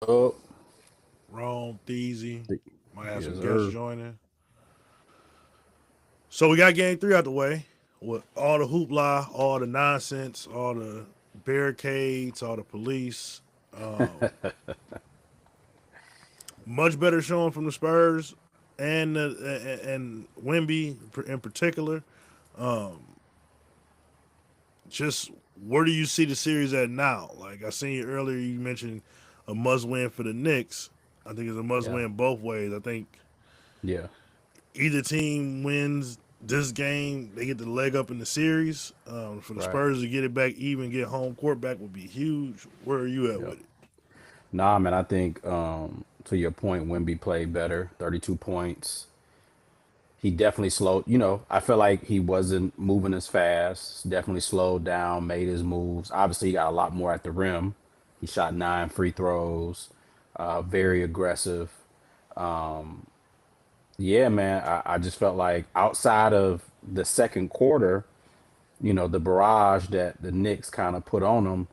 Oh, Rome, Theezy. Might have yes, some guests sir. joining. So we got game three out the way. With all the hoopla, all the nonsense, all the barricades, all the police. Um, Much better showing from the Spurs and Wimby in particular. Just where do you see the series at now? Like I seen you earlier, you mentioned a must win for the Knicks. I think it's a must Yeah, win both ways. I think yeah, either team wins this game, they get the leg up in the series. For the right. Spurs to get it back even, get home court back would be huge. Where are you at Yep. with it? Nah, man, I think to your point, Wimby played better, 32 points. He definitely slowed, I feel like he wasn't moving as fast, definitely slowed down, made his moves. Obviously, he got a lot more at the rim. He shot 9 free throws, very aggressive. Yeah, man, I just felt like outside of the second quarter, the barrage that the Knicks kind of put on them,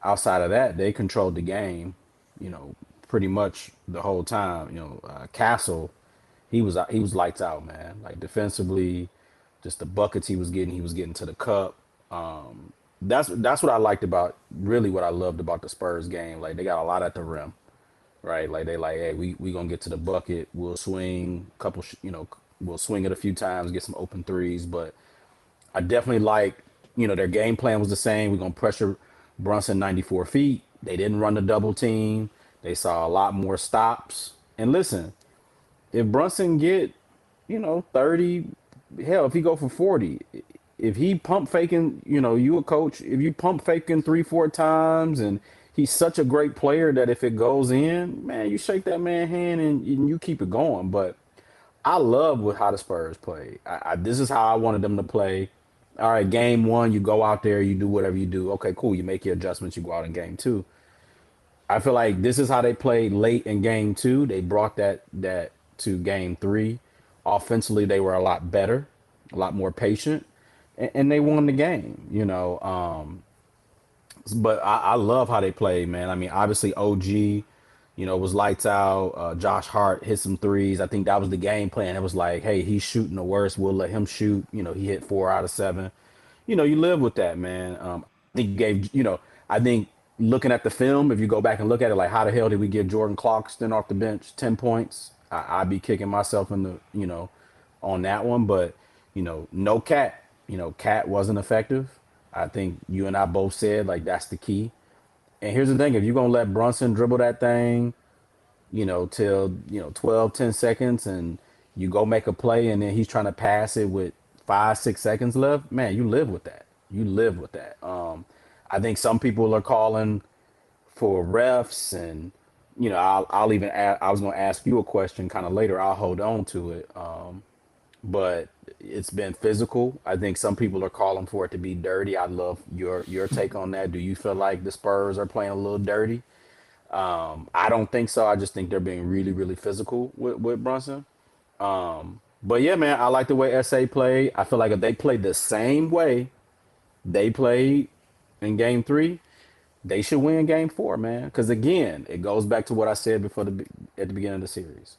outside of that, they controlled the game, you know, pretty much the whole time. Castle, he was lights out, man. Like defensively, just the buckets he was getting to the cup. That's what I liked about really what I loved about the Spurs game. Like they got a lot at the rim, right? Like they like, hey, we gonna get to the bucket. We'll swing a couple, we'll swing it a few times, get some open threes, but I definitely like, their game plan was the same. We're gonna pressure Brunson 94 feet. They didn't run the double team. They saw a lot more stops. And listen, if Brunson get, 30, hell, if he go for 40, if he pump faking, you a coach, if you pump faking 3, 4 times and he's such a great player that if it goes in, man, you shake that man hand and you keep it going. But I love how the Spurs play. This is how I wanted them to play. All right, game one, you go out there, you do whatever you do. Okay, cool. You make your adjustments, you go out in game two. I feel like this is how they played late in game two. They brought that to game three. Offensively, they were a lot better, a lot more patient, and they won the game. But I love how they played, man. I mean, obviously OG, was lights out. Josh Hart hit some threes. I think that was the game plan. It was like, hey, he's shooting the worst. We'll let him shoot. He hit 4 out of 7. You live with that, man. I think you gave, I think looking at the film, if you go back and look at it, like how the hell did we give Jordan Clarkson off the bench 10 points? I'd be kicking myself in the, on that one. But no Cat. Cat wasn't effective. I think you and I both said like that's the key. And here's the thing: if you're gonna let Brunson dribble that thing, till 12, 10 seconds, and you go make a play, and then he's trying to pass it with 5, 6 seconds left, man, you live with that. You live with that. I think some people are calling for refs, and I'll even I was gonna ask you a question kind of later. I'll hold on to it. But it's been physical. I think some people are calling for it to be dirty. I'd love your take on that. Do you feel like the Spurs are playing a little dirty? I don't think so. I just think they're being really, really physical with Brunson. But yeah, man, I like the way SA played. I feel like if they played the same way they played in game three, they should win game four, man. Because again, it goes back to what I said before at the beginning of the series.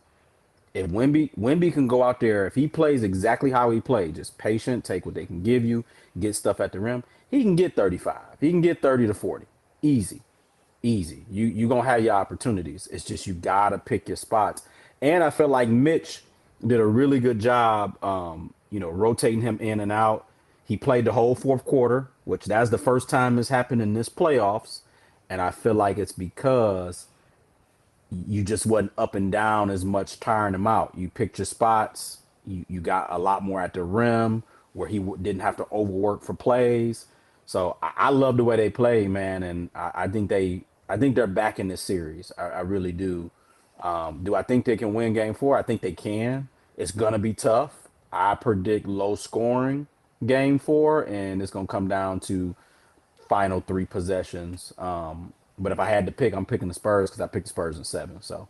If Wimby can go out there, if he plays exactly how he played, just patient, take what they can give you, get stuff at the rim, he can get 35. He can get 30 to 40. Easy. Easy. You gonna have your opportunities. It's just you gotta pick your spots. And I felt like Mitch did a really good job rotating him in and out. He played the whole fourth quarter, which that's the first time it's happened in this playoffs. And I feel like it's because you just wasn't up and down as much, tiring him out. You picked your spots. You got a lot more at the rim where he didn't have to overwork for plays. So I love the way they play, man, and I think they're back in this series. I really do. Do I think they can win Game Four? I think they can. It's gonna be tough. I predict low scoring Game Four, and it's gonna come down to final 3 possessions. But if I had to pick, I'm picking the Spurs because I picked the Spurs in 7. So,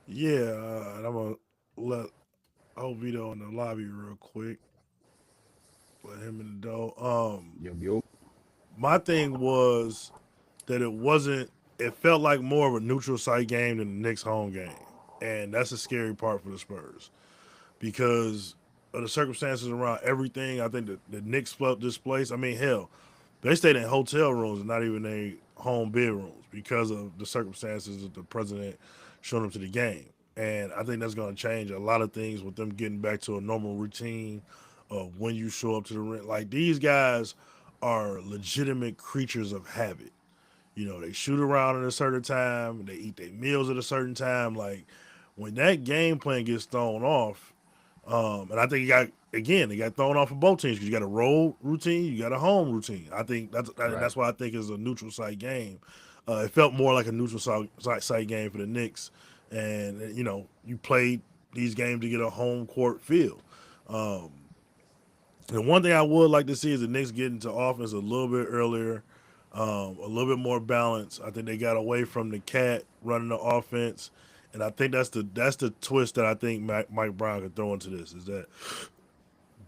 Yeah, and I'm gonna let Oviedo in the lobby real quick. Let him in the door. yo, yo, My thing was that it wasn't. it felt like more of a neutral site game than the Knicks home game, and that's the scary part for the Spurs because of the circumstances around everything. I think the Knicks felt displaced. I mean, hell, they stayed in hotel rooms and not even their home bedrooms because of the circumstances that the president showed them to the game. And I think that's going to change a lot of things with them getting back to a normal routine of when you show up to the ring. Like these guys are legitimate creatures of habit. You know, they shoot around at a certain time, they eat their meals at a certain time. Like when that game plan gets thrown off, and I think they got thrown off of both teams because you got a road routine, you got a home routine. I think Right. that's why I think it's a neutral site game. It felt more like a neutral site game for the Knicks, and you know you played these games to get a home court feel. Um, and one thing I would like to see is the Knicks get into offense a little bit earlier, a little bit more balance. I think they got away from the cat running the offense, and I think that's the twist that I think Mike Brown could throw into this is that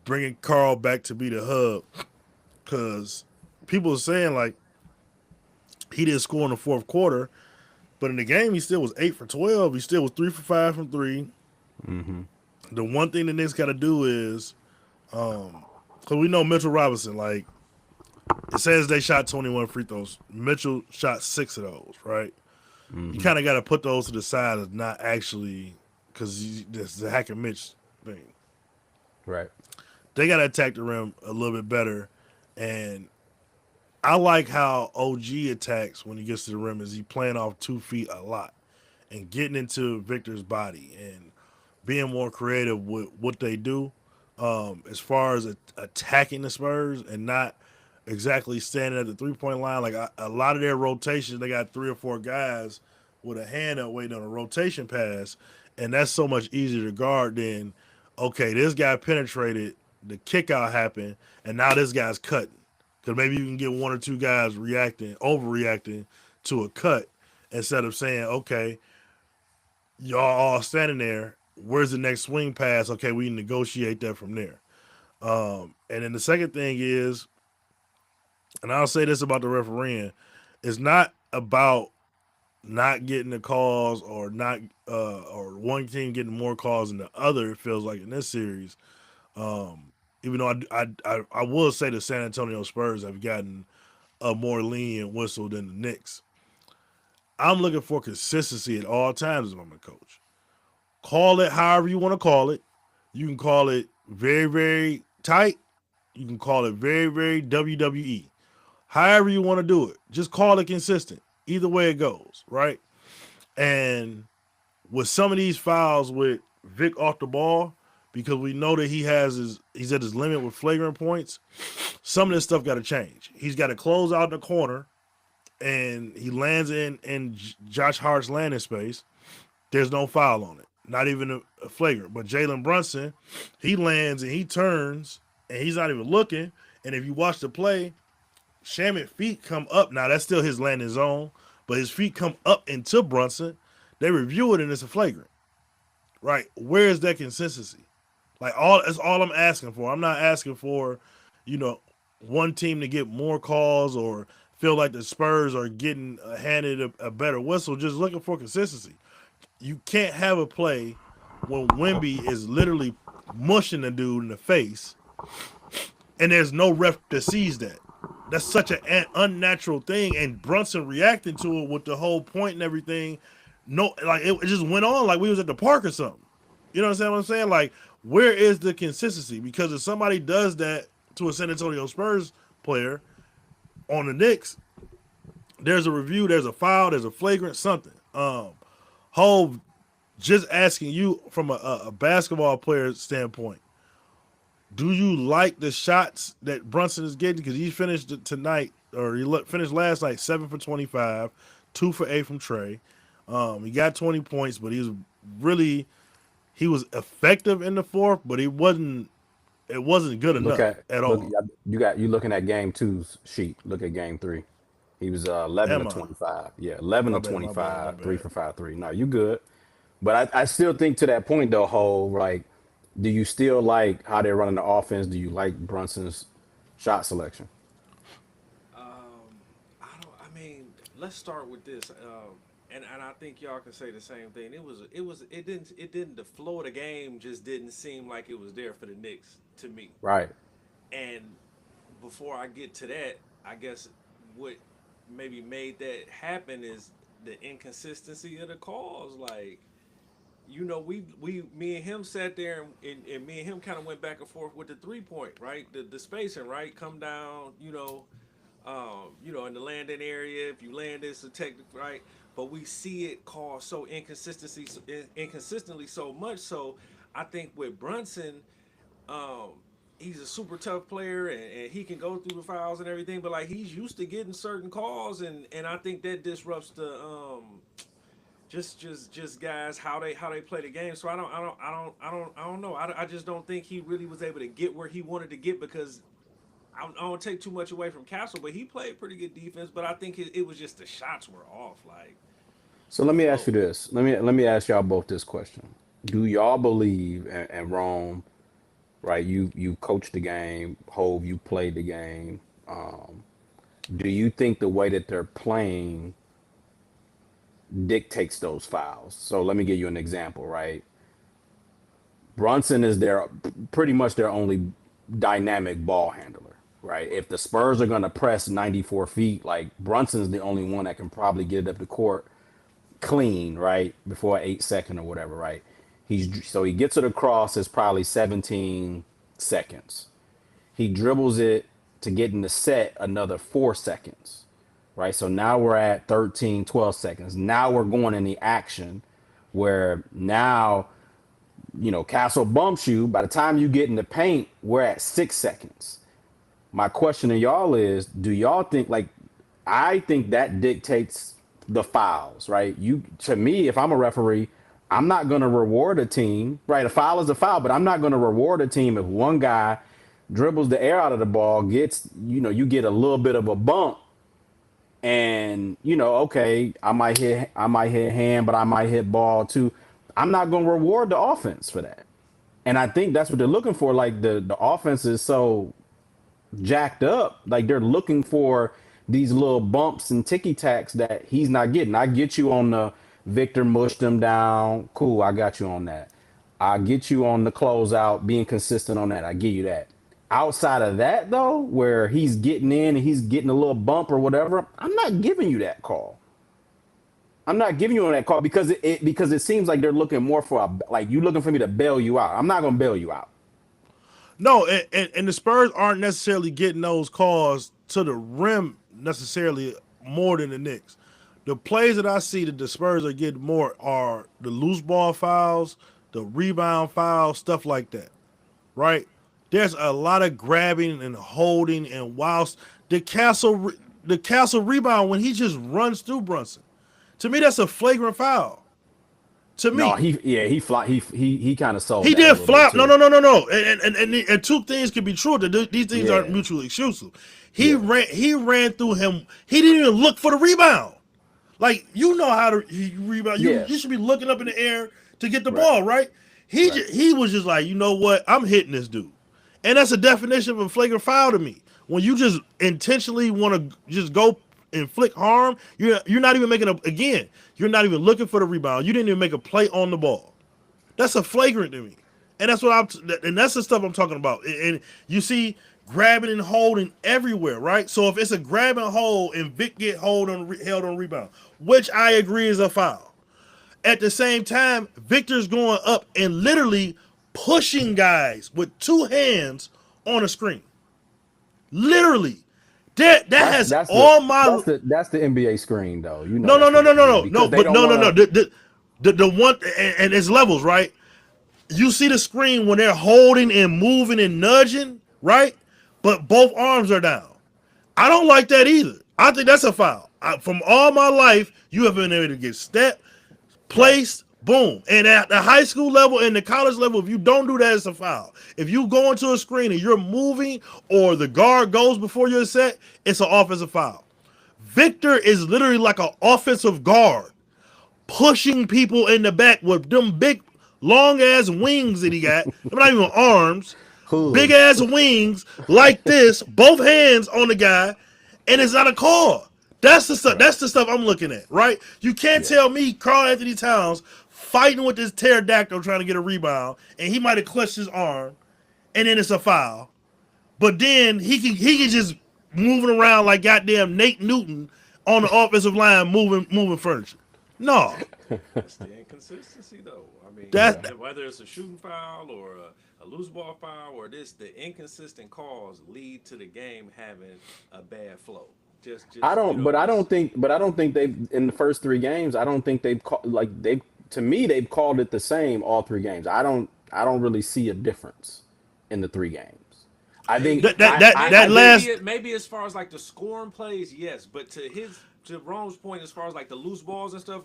bringing Carl back to be the hub because people are saying like he didn't score in the fourth quarter, but in the game he still was 8 for 12. He still was 3 for 5 from three. Mm-hmm. The one thing the Knicks got to do is because we know Mitchell Robinson like it says they shot 21 free throws. Mitchell shot 6 of those, right? You Mm-hmm. kind of got to put those to the side as not actually because this is the Hack and Mitch thing. Right. They got to attack the rim a little bit better. And I like how OG attacks when he gets to the rim is he playing off 2 feet a lot and getting into Victor's body and being more creative with what they do as far as attacking the Spurs and not exactly standing at the 3 point line. Like a lot of their rotations, they got 3 or 4 guys with a hand up waiting on a rotation pass, and that's so much easier to guard than okay, this guy penetrated, the kick out happened, and now this guy's cutting. Because maybe you can get 1 or 2 guys reacting, overreacting to a cut instead of saying, okay, y'all all standing there. Where's the next swing pass? Okay, we negotiate that from there. And then the second thing is, and I'll say this about the refereeing, it's not about not getting the calls or not or one team getting more calls than the other. It feels like in this series, even though I will say the San Antonio Spurs have gotten a more lenient whistle than the Knicks. I'm looking for consistency at all times if I'm a coach. Call it however you want to call it. You can call it very, very tight. You can call it very, very WWE. However you want to do it. Just call it consistent. Either way it goes, right? And with some of these fouls with Vic off the ball, because we know that he's at his limit with flagrant points, some of this stuff got to change. He's got to close out the corner and he lands in Josh Hart's landing space. There's no foul on it, not even a flagrant. But Jalen Brunson, he lands and he turns and he's not even looking. And if you watch the play, Shamit's feet come up. Now that's still his landing zone, but his feet come up into Brunson. They review it and it's a flagrant. Right? Where is that consistency? Like that's all I'm asking for. I'm not asking for, you know, one team to get more calls or feel like the Spurs are getting handed a better whistle. Just looking for consistency. You can't have a play when Wemby is literally mushing the dude in the face, and there's no ref that sees that. That's such an unnatural thing, and Brunson reacting to it with the whole point and everything. No, like it just went on like we was at the park or something. You know what I'm saying? Like, where is the consistency? Because if somebody does that to a San Antonio Spurs player on the Knicks, there's a review, there's a foul, there's a flagrant something. Hove, just asking you from a basketball player standpoint, do you like the shots that Brunson is getting? Because he finished tonight, or finished last night, 7 for 25, 2 for 8 from Trey. He got 20 points, but really he was effective in the fourth, but it wasn't good Look enough at at look. all. You looking at game two's sheet. Look at game three. He was 11 to Am I? 25. Yeah, 11 to My bad, my bad, my 25, three bad. for five, three. No, you good. But I still think to that point though, whole like, do you still like how they're running the offense? Do you like Brunson's shot selection? I don't. I mean, let's start with this. And I think y'all can say the same thing. It didn't the flow of the game just didn't seem like it was there for the Knicks to me. Right. And before I get to that, I guess what maybe made that happen is the inconsistency of the calls. Like, we me and him sat there and me and him kind of went back and forth with the 3 point, right? The spacing, right? Come down, in the landing area. If you land, it's a technical, right? But we see it called so inconsistently so much. So I think with Brunson, um, he's a super tough player and he can go through the fouls and everything. But like he's used to getting certain calls, and I think that disrupts the just guys how they play the game. So I don't know. I just don't think he really was able to get where he wanted to get because I don't take too much away from Castle, but he played pretty good defense. But I think it was just the shots were off, like So the let me ask you flow. this. Let me ask y'all both this question. Do y'all believe, and Rome, right? You coached the game, Hove, you played the game. Do you think the way that they're playing dictates those fouls? So let me give you an example, right? Brunson is their pretty much their only dynamic ball handler, right? If the Spurs are going to press 94 feet, like Brunson's the only one that can probably get it up the court clean, right? Before 8 second or whatever, right? He gets it across. It's probably 17 seconds. He dribbles it to get in the set another 4 seconds, right? So now we're at 13, 12 seconds. Now we're going in the action where now, Castle bumps you. By the time you get in the paint, we're at 6 seconds. My question to y'all is, do y'all think like I think that dictates the fouls, right? To me, if I'm a referee, I'm not going to reward a team, right? A foul is a foul, but I'm not going to reward a team if one guy dribbles the air out of the ball, you get a little bit of a bump, and okay, I might hit hand, but I might hit ball too. I'm not going to reward the offense for that. And I think that's what they're looking for. Like the offense is so jacked up. Like they're looking for these little bumps and ticky tacks that he's not getting. I get you on the Victor mushed him down. Cool, I got you on that. I get you on the closeout, being consistent on that. I give you that. Outside of that though, where he's getting in and he's getting a little bump or whatever, I'm not giving you that call. I'm not giving you that call because it seems like they're looking more for like you looking for me to bail you out. I'm not gonna bail you out. No, and the Spurs aren't necessarily getting those calls to the rim necessarily more than the Knicks. The plays that I see that the Spurs are getting more are the loose ball fouls, the rebound fouls, stuff like that. Right? There's a lot of grabbing and holding, and whilst the castle rebound when he just runs through Brunson. To me, that's a flagrant foul. To No, me, he kind of sold he that a did little bit flop. No, too. no, no, no, no. And two things can be true. That these things aren't Yeah, mutually exclusive. He yeah, ran through him. He didn't even look for the rebound. Like you know how to rebound. You yes, should be looking up in the air to get the right, ball, right? right. He was just like, you know what? I'm hitting this dude, and that's a definition of a flagrant foul to me. When you just intentionally want to just go inflict harm, you're not even making a again. You're not even looking for the rebound. You didn't even make a play on the ball. That's a flagrant to me, and that's the stuff I'm talking about. And you see grabbing and holding everywhere, right? So if it's a grab and hold and Vic get held on rebound, which I agree is a foul. At the same time, Victor's going up and literally pushing guys with two hands on a screen. Literally, that That's has that's the all my that's the that's the NBA screen though. You know no, no, that's no, what no, that no, is no, no. because they But don't no, want no, no. to. The one and it's levels, right? You see the screen when they're holding and moving and nudging, right? But both arms are down. I don't like that either. I think that's a foul. From all my life, you have been able to get stepped, Right. placed, boom. And at the high school level and the college level, if you don't do that, it's a foul. If you go into a screen and you're moving or the guard goes before you're set, it's an offensive foul. Victor is literally like an offensive guard pushing people in the back with them big, long ass wings that he got. They're not even arms, big Hooves. ass wings like this, both hands on the guy, and it's not a call. That's the stuff. Right. That's the stuff I'm looking at, right? You can't Yeah. tell me Carl Anthony Towns fighting with this pterodactyl trying to get a rebound, and he might have clutched his arm, and then it's a foul. But then he can just moving around like goddamn Nate Newton on the offensive line, moving furniture. No, That's the inconsistency, though. I mean, Yeah. that whether it's a shooting foul or a loose ball foul or this, the inconsistent calls lead to the game having a bad flow. I Just don't, but I just don't think, but I don't think they've in the first three games. I don't think they've called like they. To me, they've called it the same all three games. I don't really see a difference in the three games. I think maybe, that that that, I that think last maybe as far as like the scoring plays, yes. But to Rome's point, as far as like the loose balls and stuff,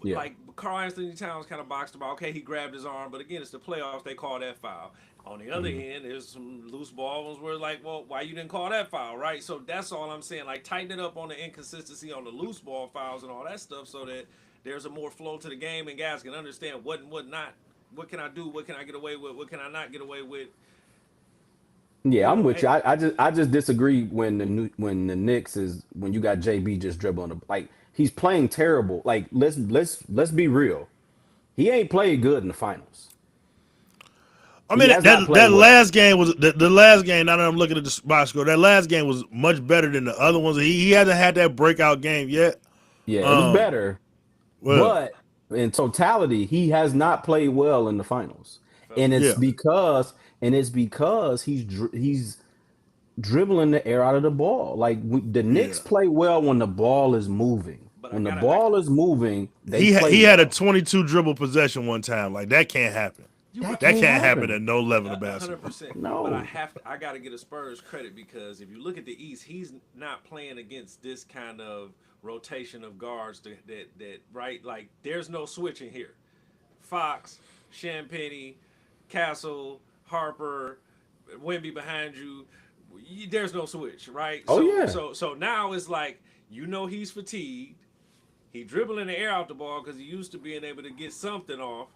yeah. like Carl Anthony Towns kind of boxed about. Okay, he grabbed his arm, but again, it's the playoffs. They call that foul. On the other Mhm. hand, there's some loose balls where like, well, why you didn't call that foul, right? So that's all I'm saying. Like, tighten it up on the inconsistency on the loose ball fouls and all that stuff, so that there's a more flow to the game and guys can understand what and what not. What can I do? What can I get away with? What can I not get away with? Yeah, You I'm know, with you. hey, I just disagree when when the Knicks is when you got JB just dribbling like he's playing terrible. Like let's be real. He ain't played good in the finals. I He mean has not played that well. last game was the last game. Now that I'm looking at the box score, that last game was much better than the other ones. He hasn't had that breakout game yet. Yeah, it was Um, better, well, but in totality, he has not played well in the finals, felt and it. yeah, it's because he's dribbling the air out of the ball. Like the yeah. Knicks play well when the ball is moving. But When the ball is moving, they play He had a well. 22 dribble possession one time. Like that can't happen. You That right. That can't can't happen happen. at no level of A hundred basketball. percent. But No. I gotta get a Spurs credit because if you look at the East, he's not playing against this kind of rotation of guards that right. Like there's no switching here. Fox, Champagny, Castle, Harper, Wimby behind you. There's no switch, right? Oh yeah. So now it's like he's fatigued. He dribbling the air out the ball because he used to being able to get something off,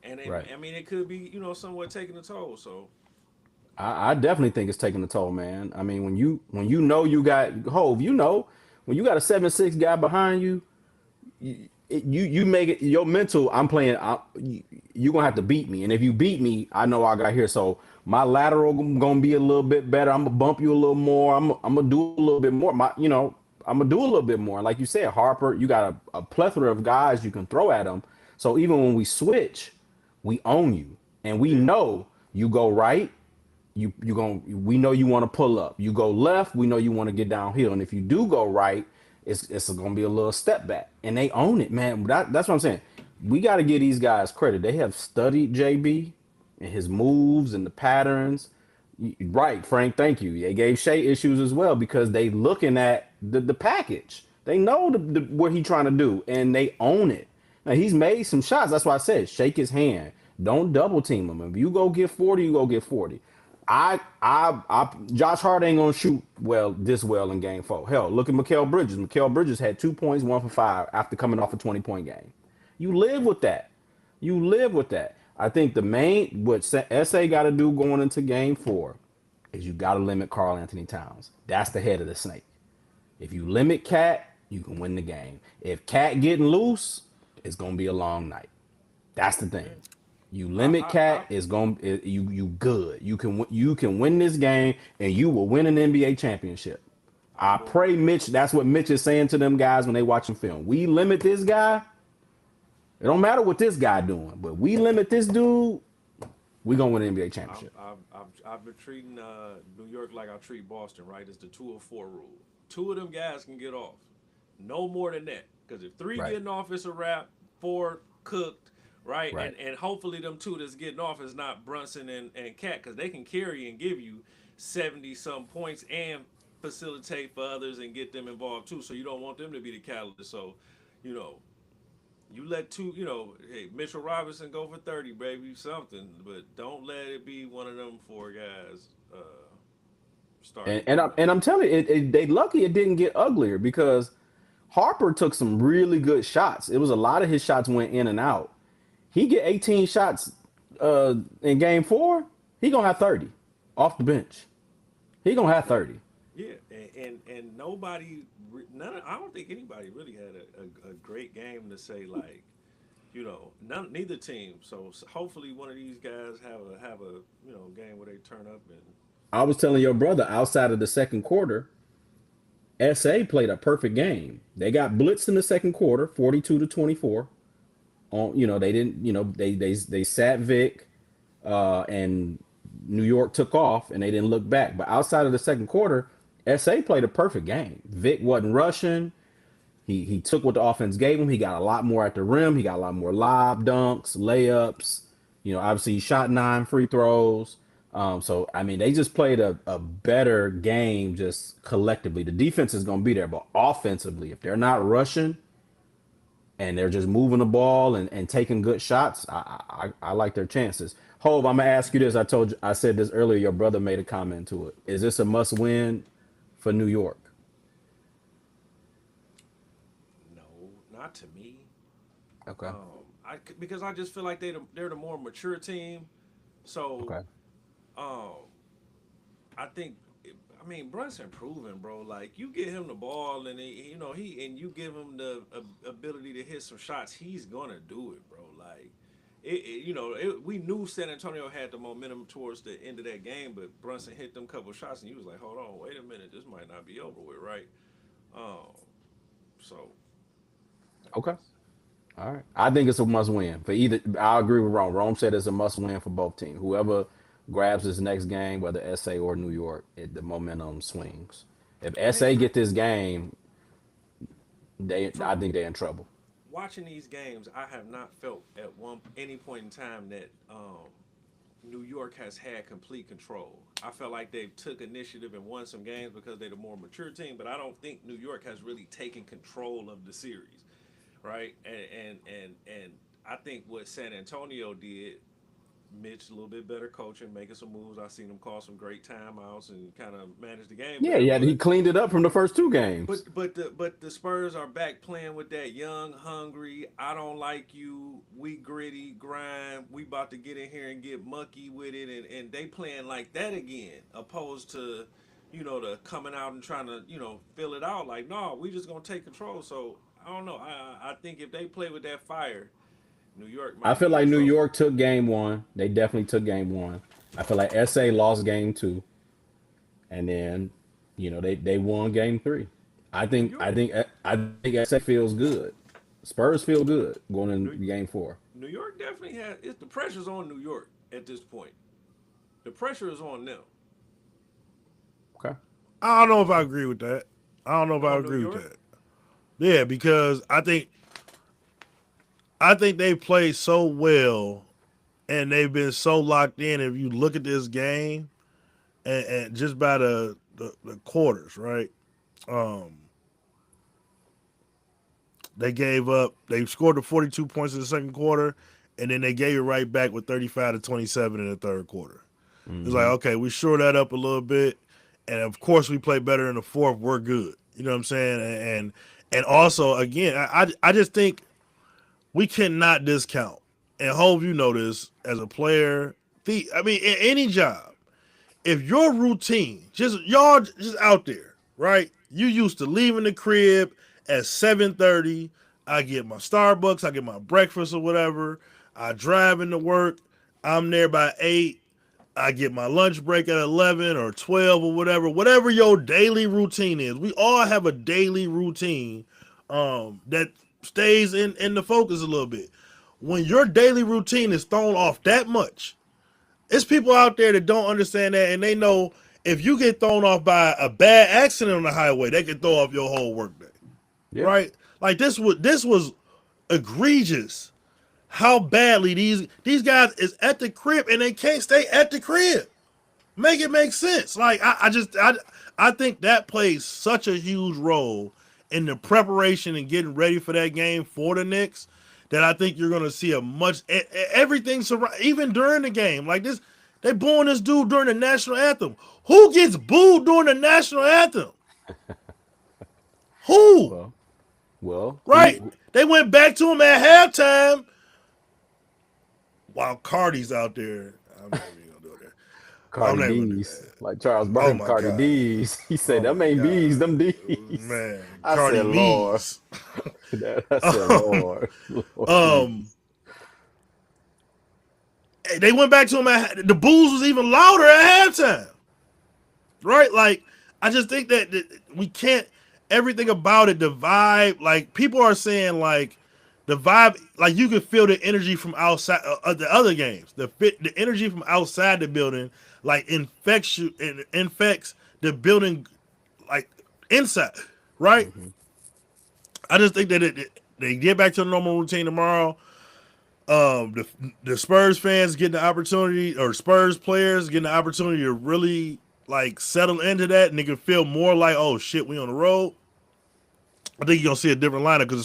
and Right. I mean it could be somewhat taking a toll. So I definitely think it's taking a toll, man. I mean, when you know you got Hove, when you got a 7'6" guy behind you, you make it your mental. I'm playing. You're gonna have to beat me, and if you beat me, I know I got here. So my lateral gonna be a little bit better. I'm gonna bump you a little more. I'm gonna do a little bit more. I'm gonna do a little bit more. Like you said, Harper, you got a plethora of guys you can throw at him. So even when we switch, we own you, and we yeah, know you go right. You going we know you want to pull up. You go left, we know you want to get downhill. And if you do go right, it's gonna be a little step back. And they own it, man. That's what I'm saying. We got to give these guys credit. They have studied JB and his moves and the patterns. Right, Frank. Thank you. They gave Shea issues as well because they looking at the package. They know what he trying to do and they own it. Now he's made some shots. That's why I said shake his hand. Don't double team him. If you go get 40, you go get 40. Josh Hart ain't gonna shoot this well in game four. Hell, look at Mikal Bridges. Mikal Bridges had 2 points, 1 for 5 after coming off a 20-point game. You live with that. You live with that. I think the main what SA got to do going into game four is you got to limit Carl Anthony Towns. That's the head of the snake. If you limit Cat, you can win the game. If Cat getting loose, it's gonna be a long night. That's the thing. yeah. You I limit I, I Cat is going you good. You can win this game and you will win an NBA championship. I'm I going. pray Mitch. That's what Mitch is saying to them guys when they watching film. We limit this guy. It don't matter what this guy doing, but we limit this dude. We gonna win an NBA championship. I've been treating New York like I treat Boston. Right, it's the 2 or 4 rule. Two of them guys can get off, no more than that. Because if three Right. getting off, it's a wrap. Four cooked, right? Right. And hopefully them two that's getting off is not Brunson and Cat because they can carry and give you 70 some points and facilitate for others and get them involved too. So you don't want them to be the catalyst. So, you know, you let two, hey, Mitchell Robinson go for 30, baby, something, but don't let it be one of them four guys starting And to do I'm nothing. telling you, they lucky it didn't get uglier because Harper took some really good shots. It was a lot of his shots went in and out. He get 18 shots in game four. He gonna have 30 off the bench. He gonna have 30. Yeah, and nobody I don't think anybody really had a great game to say like, neither team. So hopefully one of these guys have a game where they turn up and I was telling your brother outside of the second quarter, SA played a perfect game. They got blitzed in the second quarter, 42-24. They didn't, they sat Vic, and New York took off, and they didn't look back. But outside of the second quarter, SA played a perfect game. Vic wasn't rushing. He took what the offense gave him. He got a lot more at the rim. He got a lot more lob dunks, layups. Obviously he shot 9 free throws. So I mean, they just played a better game just collectively. The defense is going to be there, but offensively, if they're not rushing and they're just moving the ball and taking good shots, I like their chances. Hove, I'm gonna ask you this. I said this earlier. Your brother made a comment to it. Is this a must win for New York? no, not to me. Okay. Because I just feel like they're the more mature team. So Okay. um, I think, I mean, Brunson proven, bro. Like you get him the ball, and and you give him the ability to hit some shots, he's gonna do it, bro. Like we knew San Antonio had the momentum towards the end of that game, but Brunson hit them couple shots, and he was like, hold on, wait a minute, this might not be over with, right? Um, so Okay. All right. I think it's a must win for either. I agree with Rome. Rome said it's a must win for both teams. Whoever grabs this next game, whether SA or New York, the momentum swings. If I mean, SA get this game, I from think they're in trouble. watching these games, I have not felt at any point in time that New York has had complete control. I felt like they took initiative and won some games because they're the more mature team, but I don't think New York has really taken control of the series, right? And I think what San Antonio did, Mitch a little bit better coaching, making some moves. I seen him call some great timeouts and kind of manage the game Yeah, better, yeah. He but cleaned it up from the first two games. but the Spurs are back playing with that young, hungry. I don't like you. We gritty, grind. We about to get in here and get mucky with it, and they playing like that again, opposed to, the coming out and trying to fill it out. Like no, we just gonna take control. So I don't know. I think if they play with that fire, New York I might feel be in like New trouble. York took game one. They definitely took game one. I feel like SA lost game two, and then they won game three. I New think York, I think I think SA feels good. Spurs feel good going New, in game four. New York definitely has. The pressure's on New York at this point. The pressure is on them. Okay. I don't know if I agree with that. I don't know if I On New agree with York, that. Yeah, because I think they played so well and they've been so locked in. If you look at this game and just by the quarters, right? Um, they scored the 42 points in the second quarter, and then they gave it right back with 35-27 in the third quarter. It's like, Hmm. okay, we shore that up a little bit, and of course we play better in the fourth. We're good. You know what I'm saying? And also, again, I just think we cannot discount. And hope you know this as a player. I mean, in any job, if your routine, just y'all just out there, right? You used to leaving the crib at 7:30. I get my Starbucks, I get my breakfast or whatever. I drive into work. I'm there by 8. I get my lunch break at 11 or 12 or whatever your daily routine is. We all have a daily routine that stays in the focus a little bit. When your daily routine is thrown off that much, it's people out there that don't understand that, and they know if you get thrown off by a bad accident on the highway, they can throw off your whole workday, Yeah. right? Like this was egregious. How badly these guys is at the crib and they can't stay at the crib. Make it make sense. Like I think that plays such a huge role in the preparation and getting ready for that game for the Knicks that I think you're gonna see a much everything even during the game. Like this, they booing this dude during the national anthem. Who gets booed during the national anthem? Who? Well, well, Right? They went back to him at halftime while Cardi's out there. I'm not even gonna do that. I'm Cardi not even gonna do D's, that. like Charles Oh Burton, my Cardi god. D's. He said, Oh them my ain't god. D's, them D's. Man, I Cardi said, Lord. B's. I said, um, Lord. Lord um, Jesus. they went back to him. The Bulls was even louder at halftime, right? Like, I just think that we can't. Everything about it, the vibe. Like, people are saying, like, the vibe, like you could feel the energy from outside the other games. The energy from outside the building, like infects the building, like inside, right? Hmm. I just think that they get back to the normal routine tomorrow. The Spurs fans getting the opportunity, or Spurs players getting the opportunity to really like settle into that, and they can feel more like, oh shit, we on the road. I think you're gonna see a different lineup because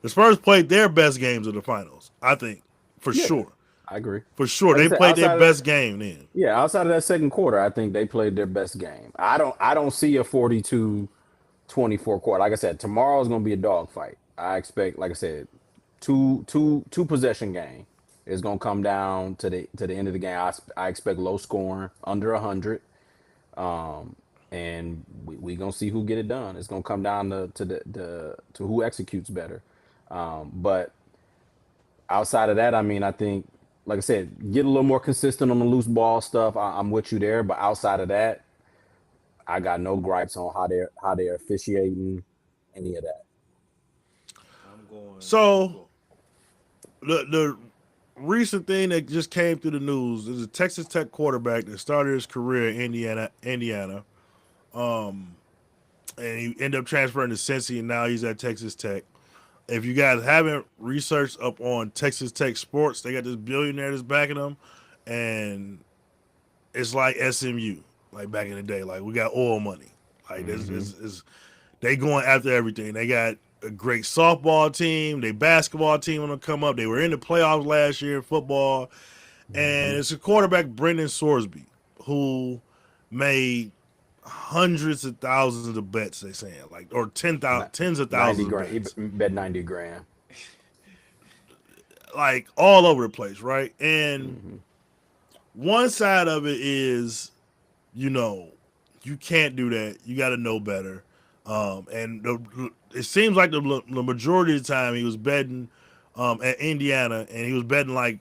the Spurs played their best games of the finals. I think for Yeah, sure, I agree. for sure, Like I they said, played their outside of that, best game then. yeah, outside of that second quarter, I think they played their best game. I don't see a 42-24 quarter. Like I said, tomorrow's gonna be a dogfight. I expect, like I said, two possession game. It's gonna come down to the end of the game. I expect low scoring, under 100. And we gonna see who get it done. It's gonna come down to who executes better. But outside of that, I mean, I think, like I said, get a little more consistent on the loose ball stuff. I'm with you there. But outside of that, I got no gripes on how they're officiating any of that. I'm So going. the recent thing that just came through the news is a Texas Tech quarterback that started his career in Indiana, and he ended up transferring to Cincy, and now he's at Texas Tech. If you guys haven't researched up on Texas Tech sports, they got this billionaire that's backing them, and it's like SMU, like back in the day. Like we got oil money. Like this Hmm. is they going after everything. They got a great softball team. They basketball team want to come up. They were in the playoffs last year in football, and Hmm. it's a quarterback, Brendan Sorsby, who made hundreds of thousands of bets. They saying like, or 10,000, tens of 90 thousands of grand. He bets, bet 90 grand. like all over the place, right? And Hmm. one side of it is, you know, you can't do that. You got to know better. It seems like the majority of the time he was betting at Indiana, and he was betting like,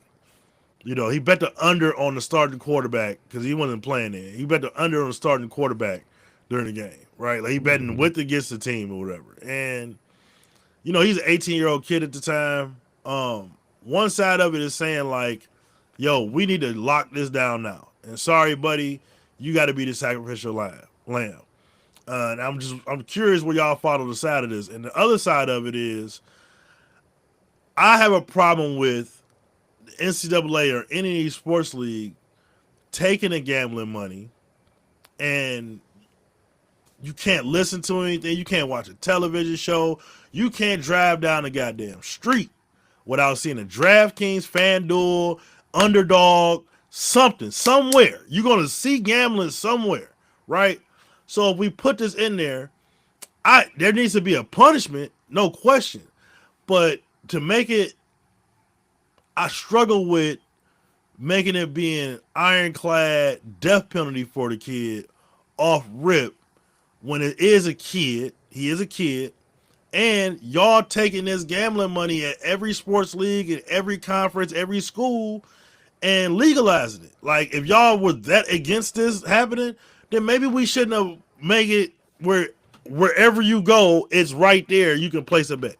he bet the under on the starting quarterback because he wasn't playing there. He bet the under on the starting quarterback during the game, right? Like he betting Hmm. with against the team or whatever. And he's an 18-year-old kid at the time. One side of it is saying like, "Yo, we need to lock this down now." And sorry, buddy, you got to be the sacrificial lamb. And I'm curious where y'all follow the side of this. And the other side of it is, I have a problem with the NCAA or any sports league taking the gambling money, and you can't listen to anything. You can't watch a television show. You can't drive down the goddamn street without seeing a DraftKings, FanDuel, Underdog, something, somewhere. You're going to see gambling somewhere, right? So if we put this in there, there needs to be a punishment, no question. But to make it, I struggle with making it being ironclad death penalty for the kid off rip when it is a kid. He is a kid, and y'all taking this gambling money at every sports league, at every conference, every school, and legalizing it. Like if y'all were that against this happening, then maybe we shouldn't have made it where wherever you go, it's right there. You can place a bet,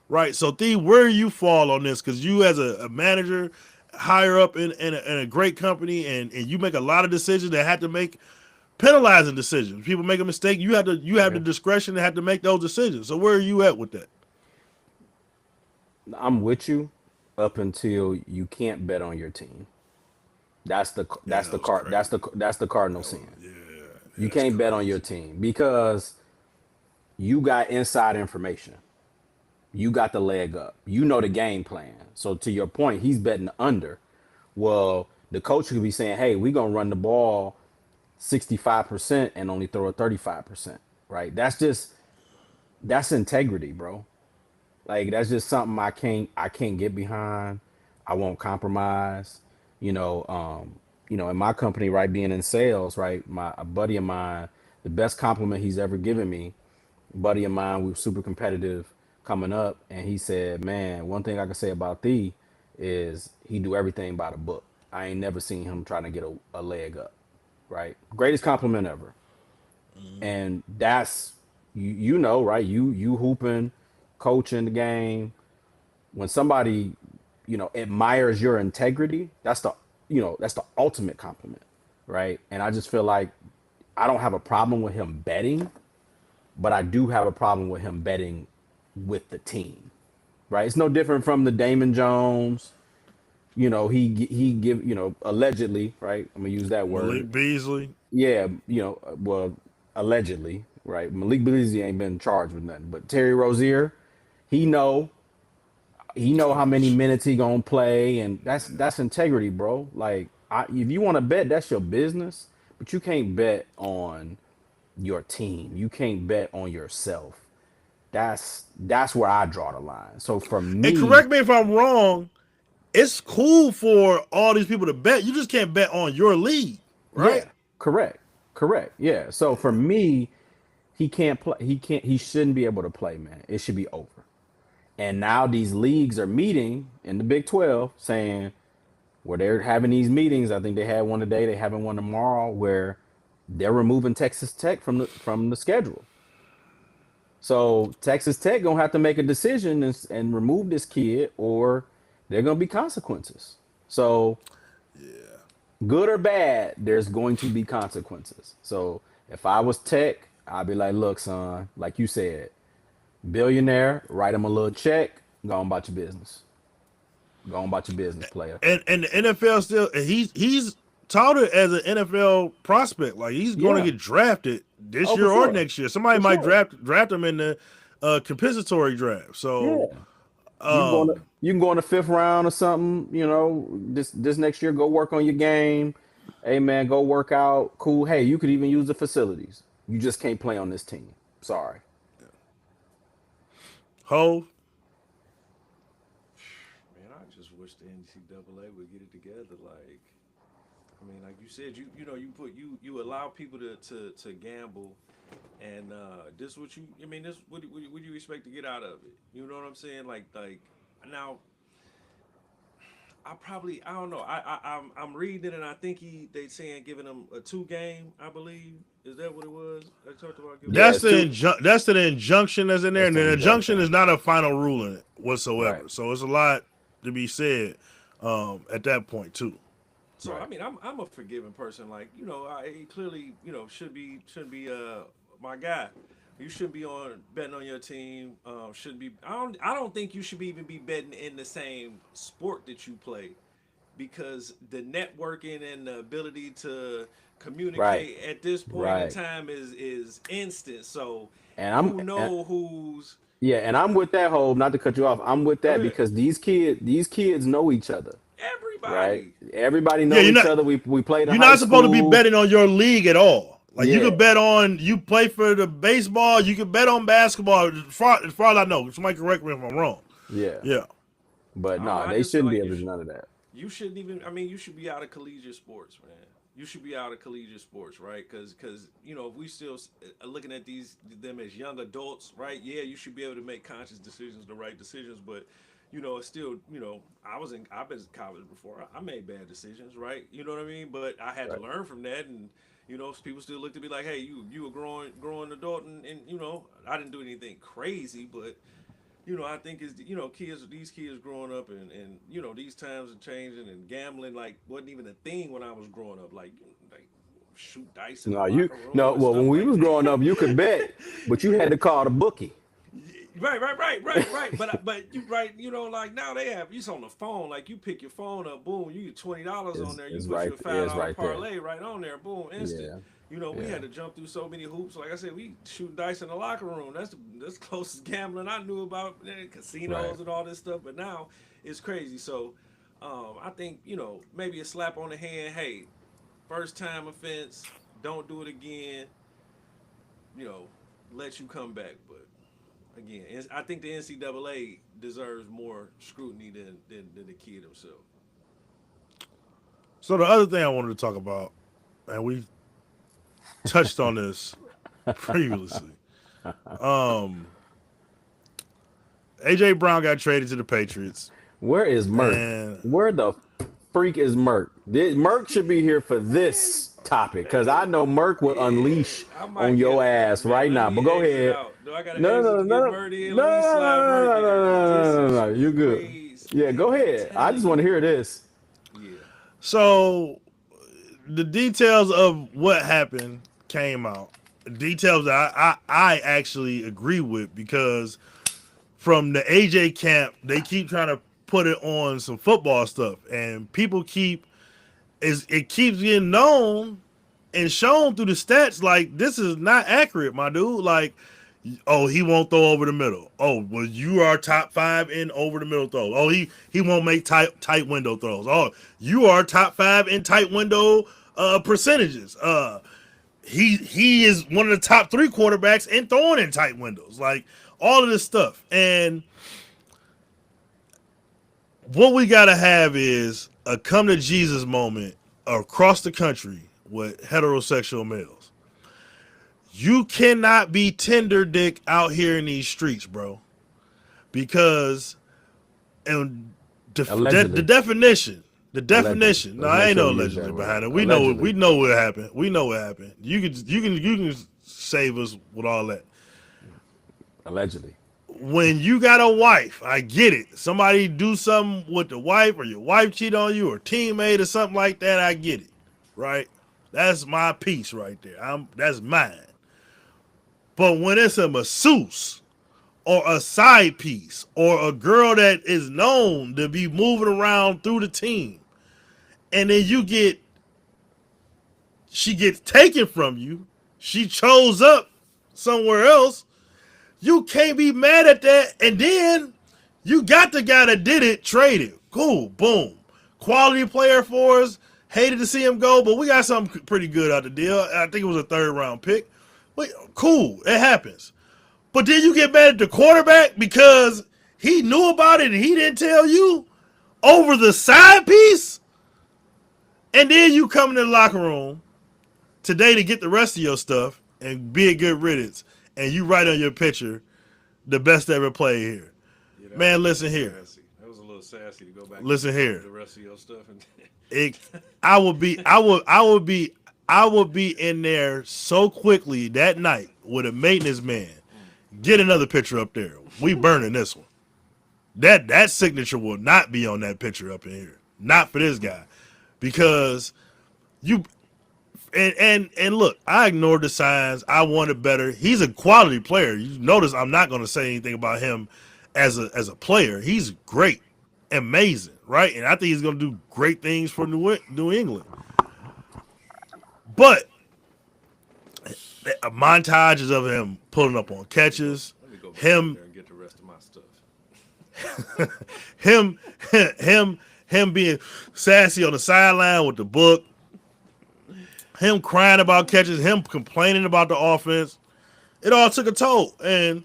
right? So, Thee, where you fall on this? Because you, as a manager, higher up in a great company, and you make a lot of decisions that have to make penalizing decisions. People make a mistake, you have the Yeah, discretion to have to make those decisions. So, where are you at with that? I'm with you up until you can't bet on your team. Yeah, that was crazy. That's the cardinal That was, sin. yeah, You that's can't bet on your crazy. team because you got inside information. You got the leg up. You know the game plan. So to your point, he's betting under. Well, the coach could be saying, "Hey, we're gonna run the ball 65% and only throw it 35%." Right? That's integrity, bro. Like that's just something I can't get behind. I won't compromise. You know, in my company, right, being in sales, right, my a buddy of mine, the best compliment he's ever given me buddy of mine. We were super competitive coming up, and he said, "Man, one thing I can say about thee is he do everything by the book. I ain't never seen him trying to get a leg up. Right? Greatest compliment ever. And that's you know, right? You hooping, coaching the game. When somebody, admires your integrity, that's the ultimate compliment, right? And I just feel like I don't have a problem with him betting, but I do have a problem with him betting with the team, right? It's no different from the Damon Jones. He give allegedly, right? I'm gonna use that word. Malik Beasley. Yeah, well, allegedly, right? Malik Beasley ain't been charged with nothing, but Terry Rozier, he know how many minutes he gonna play, and that's integrity, bro. Like, if you want to bet, that's your business, but you can't bet on your team. You can't bet on yourself. That's where I draw the line. So for And me, correct me if I'm wrong. It's cool for all these people to bet. You just can't bet on your league, right? yeah, correct, yeah. So for me, he can't play. He shouldn't be able to play, man. It should be over. And now these leagues are meeting in the Big 12 saying, where they're having these meetings. I think they had one today. They having one tomorrow where they're removing Texas Tech from the schedule. So Texas Tech gonna have to make a decision and remove this kid, or there gonna be consequences. So good or bad, there's going to be consequences. So if I was Tech, I'd be like, look, son, like you said, billionaire, write him a little check, go on about your business. Go on about your business, player. And the NFL still he's touted as an NFL prospect. Like he's going to Yeah. get drafted this Oh, for year or sure. next year. Somebody For might sure. draft him in the compensatory draft. Yeah. So You can go in the fifth round or something, this next year, go work on your game. Hey man, go work out. Cool. Hey, you could even use the facilities. You just can't play on this team. Sorry. Hove, Man, I just wish the NCAA would get it together. Like, I mean, like you said, you allow people to gamble, and this what you. I mean, this what you expect to get out of it. You know what I'm saying? Like now, I don't know. I'm reading it, and I think they saying giving him a 2 game. I believe is that what it was? They talked about giving him Yeah, a that's it's two. the too. that's the injunction that's in there, That's and the the injunction injunction. is not a final ruling Right. whatsoever. So it's a lot to be said at that point too. So I Right. mean, I'm a forgiving person. Like he clearly shouldn't be my guy. You shouldn't be on betting on your team. Shouldn't be. I don't think you should be even be betting in the same sport that you play, because the networking and the ability to Right. communicate at this point in Right. time is instant. So And I'm you and, know who's yeah, and I'm with that whole, not to cut you off. I'm with go that ahead. because these kids know each other, right? Everybody. Everybody Yeah, know each other. We played in you're high not supposed to be school. betting on your league at all. Like you Yeah. could bet on you play for the baseball, you could bet on basketball. As far as I know, somebody correct me if I'm wrong. Yeah. Yeah. But I don't know. nah, I they just feel shouldn't be like able to do none of that. you shouldn't even. I mean, you should be out of collegiate sports, man. You should be out of collegiate sports, right? Because if we still looking at them as young adults, right? Yeah, you should be able to make conscious decisions, the right decisions. But it's still, I've been in college before. I made bad decisions, right? You know what I mean? But I had to Right. learn from that, and people still looked at me like, hey, you a growing adult, and I didn't do anything crazy, but I think is these kids growing up, and these times are changing, and gambling like wasn't even a thing when I was growing up. Like shoot dice in the No, you locker room no. and Well, stuff when we like was that. growing up, you could bet, but you had to call the bookie. Right. But you right, like now they have you on the phone. Like you pick your phone up, boom, you get $20 on there. You Is put right. your Yeah, five it's dollar right there. parlay right on there, boom, instant. Yeah. We Yeah. had to jump through so many hoops. Like I said, we shoot dice in the locker room. That's the closest gambling I knew about, Right. casinos and all this stuff. But now it's crazy. So I think maybe a slap on the hand. Hey, first time offense, don't do it again. You know, let you come back. But again, I think the NCAA deserves more scrutiny than the kid himself. So the other thing I wanted to talk about, and we touched on this previously, Um, AJ Brown got traded to the Patriots, Where is Merc? and Where the freak is Merc? Merc should be here for this topic because I know Merc will unleash I on might your get ass man. right Let now. me But go exit ahead. out. Do I gotta No, exit no, to no, get no, Murdy in? no, Let me slide no, no, Murdy in, cause this no, is no, no. You good? crazy. Yeah, Man, go I'm ahead. I telling just want to you. hear this. Yeah. so the details of what happened came out. Details that I actually agree with because from the AJ camp, they keep trying to put it on some football stuff, and people it keeps getting known and shown through the stats like this is not accurate, my dude. Like, oh, he won't throw over the middle. Oh, well, you are top 5 in over the middle throws. Oh, he won't make tight window throws. Oh, you are top 5 in tight window percentages. He is one of the top 3 quarterbacks in throwing in tight windows. Like all of this stuff. And what we gotta have is a come to Jesus moment across the country with heterosexual males. You cannot be tender dick out here in these streets, bro. Because and the Allegedly. definition, the Allegedly. definition. No, Let's I make ain't sure no we use allegedly that behind word. it. We Allegedly. know what happened. We know what happened. You can save us with all that. Allegedly. When you got a wife, I get it. Somebody do something with the wife, or your wife cheat on you, or teammate, or something like that. I get it, right? That's my piece right there. That's mine. But when it's a masseuse or a side piece or a girl that is known to be moving around through the team, and then she gets taken from you, she chose up somewhere else. You can't be mad at that. And then you got the guy that did it traded. Cool, boom. Quality player for us. Hated to see him go, but we got something pretty good out the deal. I think it was a 3rd round pick. But cool, it happens. But then you get mad at the quarterback because he knew about it and he didn't tell you over the side piece. And then you come in the locker room today to get the rest of your stuff and be a good riddance. And you write on your picture, the best ever play here. Yeah, that was Man, a little listen here. sassy. That was a little sassy to go back and Listen tell here. the rest of your stuff. And It, I would be in there so quickly that night with a maintenance man. Get another picture up there. We burning this one. That signature will not be on that picture up in here. Not for this guy. Because you and look, I ignored the signs. I wanted better. He's a quality player. You notice I'm not going to say anything about him as a player. He's great, amazing, right? And I think he's going to do great things for New England. But montages of him pulling up on catches, let me go back up him there and get the rest of my stuff. him him being sassy on the sideline with the book, him crying about catches, him complaining about the offense. It all took a toll. And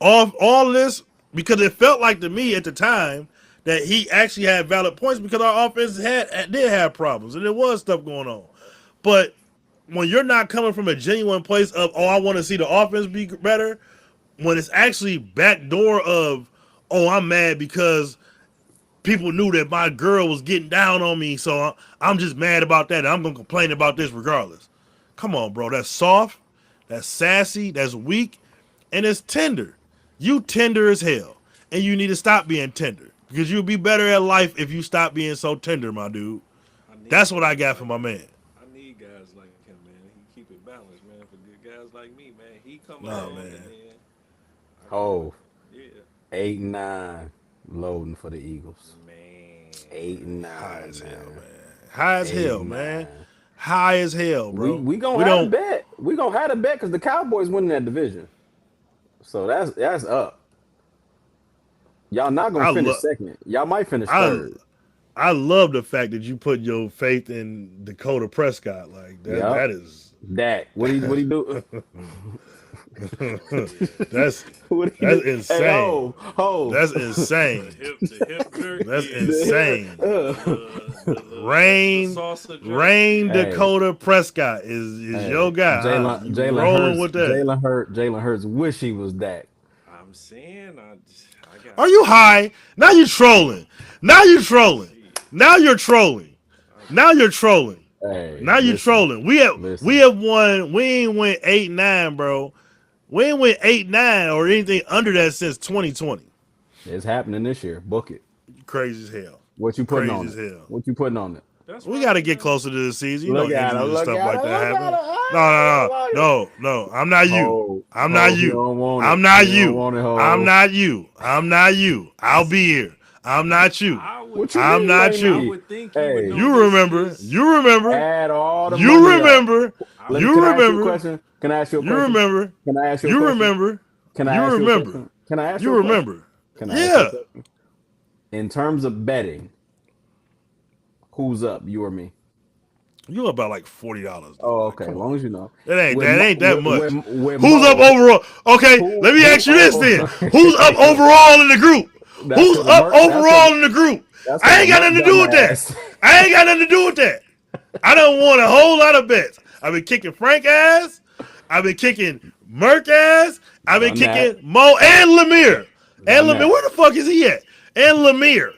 all of this, because it felt like to me at the time that he actually had valid points because our offense did have problems and there was stuff going on. But when you're not coming from a genuine place of, oh, I want to see the offense be better, when it's actually backdoor of, oh, I'm mad because people knew that my girl was getting down on me, so I'm just mad about that. And I'm going to complain about this regardless. Come on, bro. That's soft. That's sassy. That's weak. And it's tender. You tender as hell. And you need to stop being tender. Because you'll be better at life if you stop being so tender, my dude. I need That's what I guys got like for my man. I need guys like him, man. He keep it balanced, man. For good guys like me, man. He come Nah, along man. and then I come, Oh, yeah, 8-9 loading for the Eagles. man. High 8-9, as hell, man. man. High as hell, man. 8-9. High as hell, We bro. we gonna We have to don't. bet. We gonna have to bet because the Cowboys winning that division. So that's up. Y'all not gonna I finish love. second. Y'all might finish I third. I love the fact that you put your faith in Dakota Prescott like that. Yep. That is That what he do? that's What he that's do? Hey, insane. ho. That's insane. The hip jerk, That's yeah. insane. The Rain, salsa jerk, Rain yeah. Hey, Dakota Prescott is your hey, guy, huh? You rolling with that? Jalen Hurts wish he was Dak. I'm saying, I got Are you high? Now you trolling. Now you trolling. shit. Now you're trolling. I Now got you're trolling. Hey, Now you listen, trolling. We listen. have won. We ain't win 8-9, bro. We ain't win 8-9 or anything under that since 2020. It's happening this year. Book it. Crazy as hell. What you putting Crazy on as it? hell. What you putting on it? that's We got to right, get man. closer to the season. You know, Look at injuries him. and Look stuff at like him. that Look at happen. him. No, Ah, no, look at him. no, no, no. I'm not you. Ho, I'm not ho, he you. don't want I'm it. not He don't you. want it, I'm ho. not you. I'm not you. I'll be here. I'm not you. I would What you I'm mean you not ain't I you. me? would think you would Hey, know You this remember. year's. You remember. add all the You money up. remember. I Let me, would can You I ask you a remember. question? Can I ask you a You question? remember. Can I ask you a You question? remember. Can I You ask you a remember. question? Can I ask you You a question? remember. Can I ask you a Yeah. question? In terms of betting, who's up? You or me? You about like $40 though. Oh, Like, okay. come As on. long as you know. That ain't that much. With Who's up Mo, overall? Okay, let me who ask you this then. Who's up oh overall in the group? that's Who's because up overall in the group? Because I of ain't got Merc nothing to do with that. dumbass. I ain't got nothing to do with that. I don't want a whole lot of bets. I've been kicking Frank ass. I've been kicking Merc ass. I've been Done kicking that. Mo and Lemire. And Done Lemire, that. where the fuck is he at? And Lemire.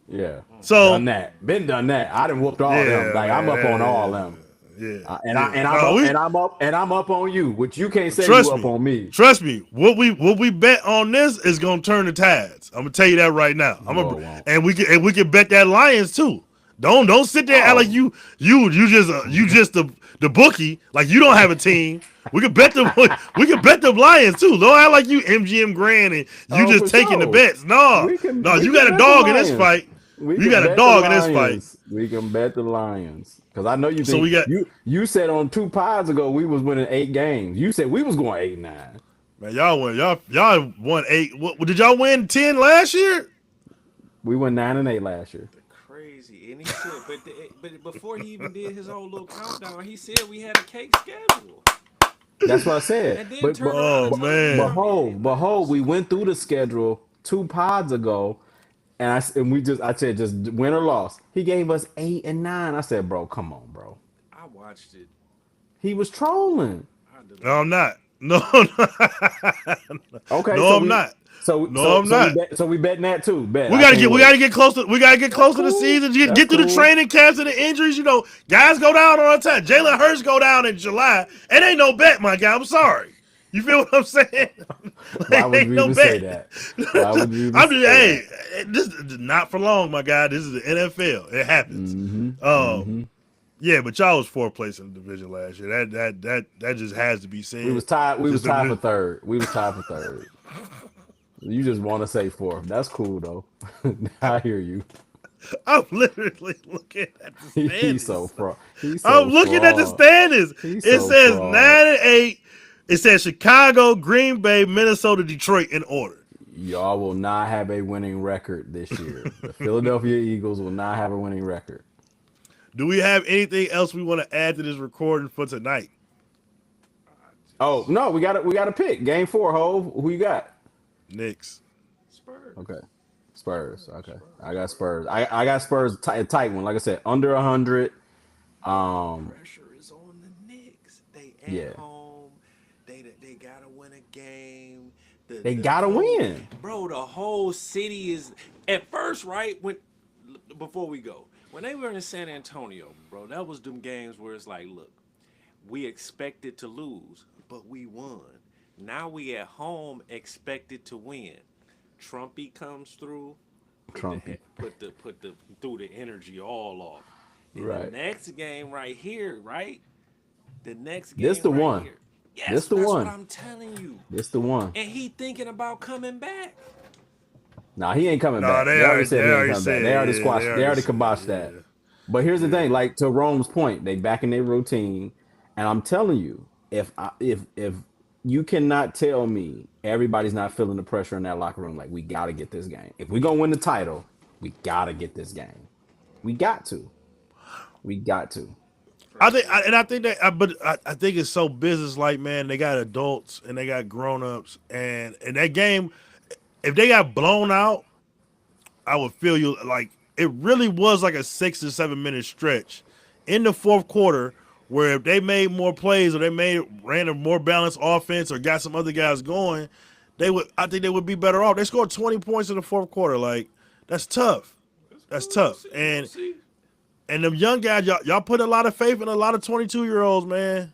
Yeah. Done So that. Been done that. I done whooped all them. yeah, Like I'm man. up on all them. Yeah, And I yeah. and I'm No, up we and I'm up and I'm up on you, which you can't say you trust up me. on me. Trust me. What we bet on this is gonna turn the tides. I'm gonna tell you that right now. No, it won't. And we can bet that Lions too. Don't sit there and act like Oh, you just the bookie like you don't have a team. We could bet them we could bet the Lions too. Don't act like you MGM Grand and you oh, just for taking the sure. bets. No, We can no, we you can got a bet the dog in this Lions. fight. We You can got a bet the dog in this fight. Lions. We can bet the Lions. Because I know you So think we got you said on 2 pods ago we was winning 8 games. You said we was going 8-9. man, y'all won 8. What did y'all win 10 last year? We went 9-8 last year. the crazy, and he said, but before he even did his whole little countdown, he said we had a cake schedule, That's what I said. and then But turned but around Oh and told but man. everybody ain't behold, last. we went through the schedule 2 pods ago, and I said just win or loss. He gave us 8 and 9. I said, bro, come on, bro. I watched it. He was trolling. I No, I'm deleted it. not. No, Okay, no, I'm not. No, I'm not. we betting that too. Bet. We I gotta can't get we wait. gotta get close to we gotta get That's close to the cool. season. That's Get through the cool. training camps and the injuries. You know, guys go down all the time. Jalen Hurts go down in July. It ain't no bet, my guy. I'm sorry. You feel what I'm saying? Why Like, would ain't you no even say bet. that? Why would you even I'm just say hey, that? this is not for long, my guy. This is the NFL. It happens. Mm-hmm. Um, Mm-hmm. yeah, but y'all was fourth place in the division last year. That just has to be We said. was tied. We was Just tied for third. We was tied for third. You just want to say fourth. That's cool though. I hear you. I'm literally looking at the He's so standings. fraud. He's I'm so looking at the fraud. standings. He's It so says fraud. 9-8. It says Chicago, Green Bay, Minnesota, Detroit in order. Y'all will not have a winning record this year. The Philadelphia Eagles will not have a winning record. Do we have anything else we want to add to this recording for tonight? I Oh just no, we got to pick game four. Hove, who you got? Knicks. Spurs. Okay, Spurs. Okay, I Spurs. got Spurs. I got Spurs tight one. Like I said, under 100. All the Um, pressure is on the Knicks. They at yeah, home. They gotta win a game. they The gotta whole win. bro, the whole city is at first right when before we go when they were in San Antonio, bro. That was them games where it's like, look, we expected to lose, but we won. Now we at home expected to win. Trumpy comes through, Trumpy. put the threw the energy all off. Then the Right. next game right here, right? The next This game the right one. here. This Yes, the that's what one. I'm telling you. This the one. And he thinking about coming back. Nah, he ain't coming No, back. They already they said he ain't already coming back. said, They already yeah, they squashed. They already already said, kiboshed that. yeah, But here's the yeah. thing, like to Rome's point, they back in their routine, and I'm telling you, if you cannot tell me everybody's not feeling the pressure in that locker room, like we got to get this game. If we gonna win the title, we got to get this game. We got to. We got to. I per think, se. and I think that, I think it's so business like, man. They got adults and they got grown ups, and in that game, if they got blown out, I would feel you like it really was like a 6 to 7 minute stretch in the fourth quarter where if they made more plays or they ran a more balanced offense or got some other guys going, they would. I think they would be better off. They scored 20 points in the fourth quarter. Like that's tough. It's That's cool. We'll tough. see. We'll And see. and them young guys, y'all put a lot of faith in a lot of 22-year-olds, man.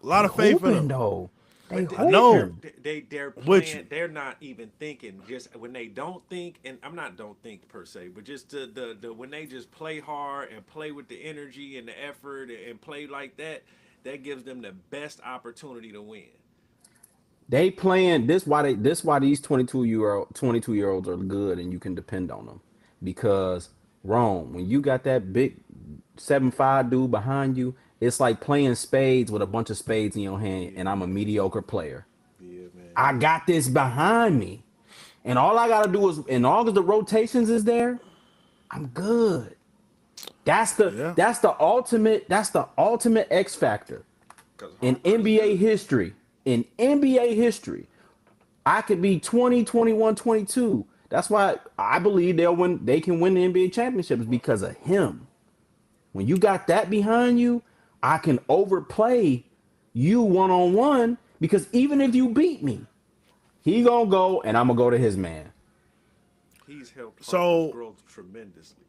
A They lot of faith in hooping them. though. They But I they know. hooping. they're With playing. you. They're not even thinking. Just when they don't think, and I'm not don't think per se, but just the when they just play hard and play with the energy and the effort and play like that, that gives them the best opportunity to win. They playing this why these 22 year olds are good and you can depend on them. Because Rome, when you got that big 7'5" dude behind you, it's like playing spades with a bunch of spades in your hand Yeah, and I'm a man. mediocre player. Yeah, man. I got this behind me. And all I gotta do is, and all of the rotations is there, I'm good. Yeah. That's the ultimate X factor Because in Harper is NBA good. history. In NBA history, I could be 20, 21, 22. That's why I believe they can win the NBA championships because of him. When you got that behind you, I can overplay you one on one because even if you beat me, he gonna go and I'm gonna go to his man. He's helped Harper's So growth tremendously.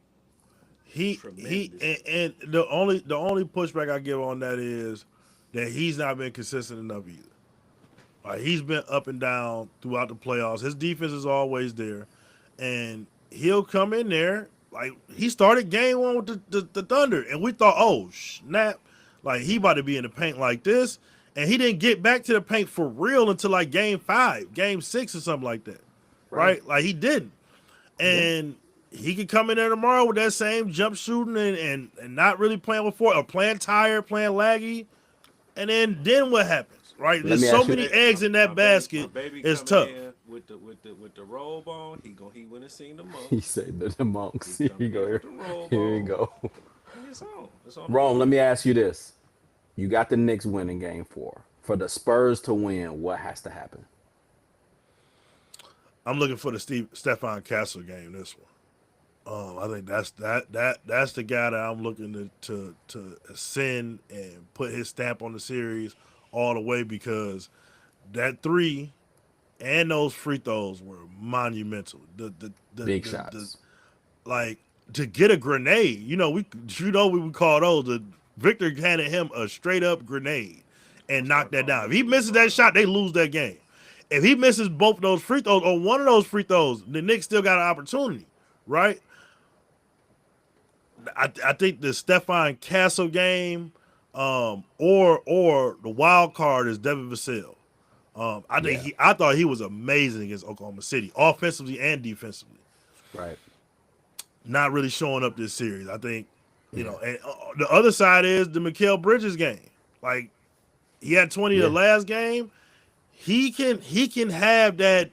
he Tremendously. and the only pushback I give on that is that he's not been consistent enough either. Like he's been up and down throughout the playoffs. His defense is always there, and he'll come in there like he started game one with the Thunder, and we thought, oh snap, like he about to be in the paint like this, and he didn't get back to the paint for real until like game five, game six, or something like that, Right. right? Like he didn't, Yeah. and he could come in there tomorrow with that same jump shooting and not really playing before or playing tired, playing laggy, and then what happens? Right? Let There's me so ask you. many eggs in that My basket. baby It's coming tough. in with the robe on. He went and seen the He monks. said the He monks. Here you coming go. in with the robe Here you on, go. and it's on. It's on the Rome, let floor. me ask you this. You got the Knicks winning game four. For the Spurs to win, what has to happen? I'm looking for the Stefan Castle game. This one. I think that's the guy that I'm looking to ascend and put his stamp on the series all the way because that three and those free throws were monumental. Big The shots. like to get a grenade. We would call those. Victor handed him a straight up grenade and Don't knocked start that calling down. me If he Blue misses that Bomber. shot, they lose that game. If he misses both those free throws or one of those free throws, the Knicks still got an opportunity, right? I think the Stefan Castle game, or the wild card is Devin Vassell. Yeah. I thought he was amazing against Oklahoma City, offensively and defensively. Right. Not really showing up this series. I think, Yeah. and the other side is the Mikal Bridges game. Like he had 20 the Yeah. last game. He can have that.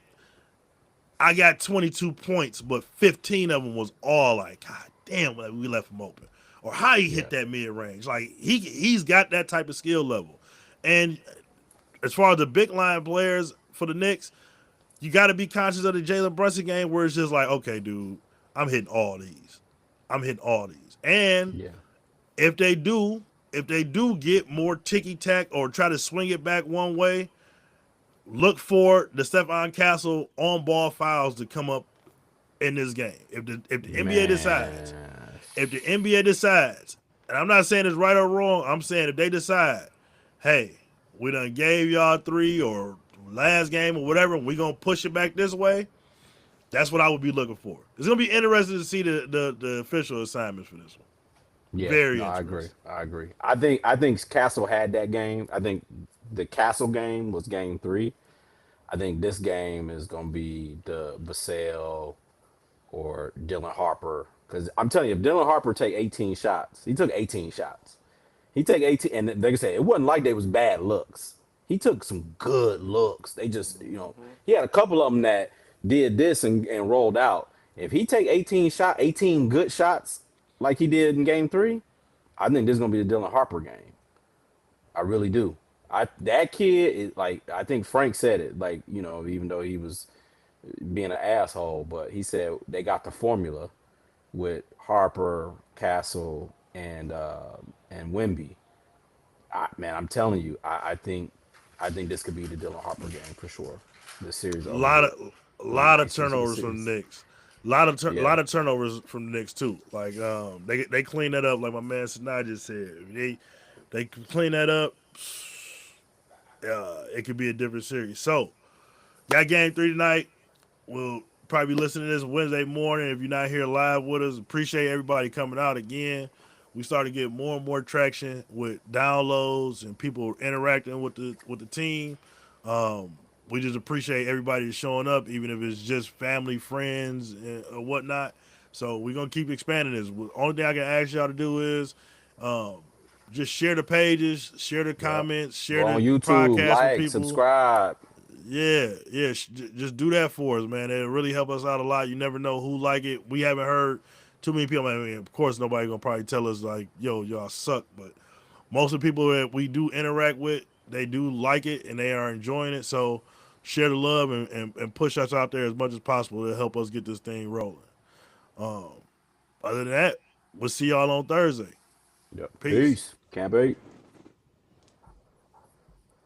I got 22 points, but 15 of them was all like, God damn, like we left him open, or how he hit Yeah. that mid range. Like he's got that type of skill level. And as far as the big line players for the Knicks, you got to be conscious of the Jalen Brunson game where it's just like, okay, dude, I'm hitting all these. I'm hitting all these. And Yeah. if they do, if they do get more ticky tack or try to swing it back one way, look for the Stephon Castle on ball fouls to come up in this game. If the NBA decides, Man. if the NBA decides, and I'm not saying it's right or wrong, I'm saying if they decide, hey, we done gave y'all three or last game or whatever, we gonna push it back this way. That's what I would be looking for. It's gonna be interesting to see the official assignments for this one. Yeah. Very No, I agree. interesting. I agree. I think Castle had that game. I think the Castle game was game three. I think this game is gonna be the Vassell or Dylan Harper. Because I'm telling you, if Dylan Harper take 18 shots, he took 18 shots. He took 18, and like I said, it wasn't like they was bad looks. He took some good looks. They just, Hmm. he had a couple of them that did this and rolled out. If he take 18 good shots like he did in game three, I think this is gonna be the Dylan Harper game. I really do. That kid is like, I think Frank said it, like, even though he was being an asshole, but he said they got the formula with Harper, Castle, and Wimby. Man, I'm telling you, I think this could be the Dylan Harper game for sure. The series A over lot with. of a One of the lot of Knicks losing the turnovers from the series. Knicks. A Yeah. lot of turnovers from the Knicks too. Like they clean that up, like my man Sinai just said. If they can clean that up, it could be a different series. So got game 3 tonight. We'll probably be listening to this Wednesday morning. If you're not here live with us, appreciate everybody coming out again. We started to get more and more traction with downloads and people interacting with the team. We just appreciate everybody that's showing up, even if it's just family, friends, or whatnot. So we're gonna keep expanding this. The only thing I can ask y'all to do is um, just share the pages, share the Yep. comments, share Go on the YouTube, podcast with like, people. subscribe. Yeah. Just do that for us, man. It'll really help us out a lot. You never know who like it. We haven't heard too many people. I mean, of course, nobody gonna probably tell us like, "Yo, y'all suck," but most of the people that we do interact with, they do like it and they are enjoying it. So share the love and push us out there as much as possible to help us get this thing rolling. Um, Other than that, we'll see y'all on Thursday. Yep. Peace. Peace. Can't beat.